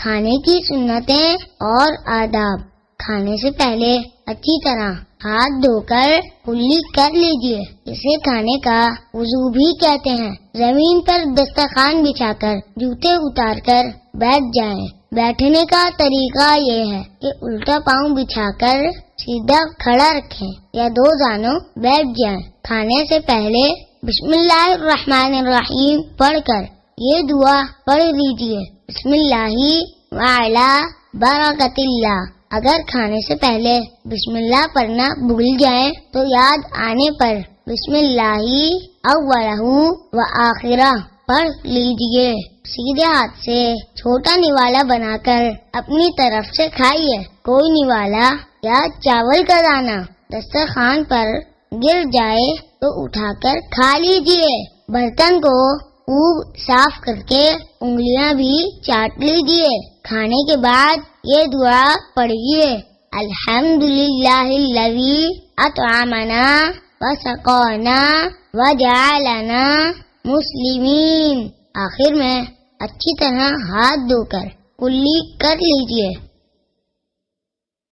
کھانے کی سنتیں اور آداب۔ کھانے سے پہلے اچھی طرح ہاتھ دھو کر کلی کر لیجئے، اسے کھانے کا وضو بھی کہتے ہیں۔ زمین پر دسترخوان بچھا کر جوتے اتار کر بیٹھ جائیں۔ بیٹھنے کا طریقہ یہ ہے کہ الٹا پاؤں بچھا کر سیدھا کھڑا رکھیں یا دو جانوں بیٹھ جائیں۔ کھانے سے پہلے بسم اللہ الرحمن الرحیم پڑھ کر یہ دعا پڑھ لیجئے، بسم اللہ وعلی برکت اللہ۔ اگر کھانے سے پہلے بسم اللہ پڑھنا بھول جائیں تو یاد آنے پر بسم اللہ اولہ و آخرہ پڑھ لیجئے۔ سیدھے ہاتھ سے چھوٹا نوالا بنا کر اپنی طرف سے کھائیے۔ کوئی نوالا یا چاول کا دانہ دسترخوان پر گر جائے تو اٹھا کر کھا لیجئے۔ برتن کو خوب صاف کر کے انگلیاں بھی چاٹ لیجئے۔ کھانے کے بعد یہ دعا پڑھیے، الحمدللہ الذی اطعمنا وسقانا وجعلنا مسلمین۔ آخر میں اچھی طرح ہاتھ دھو کر کلی کر لیجئے۔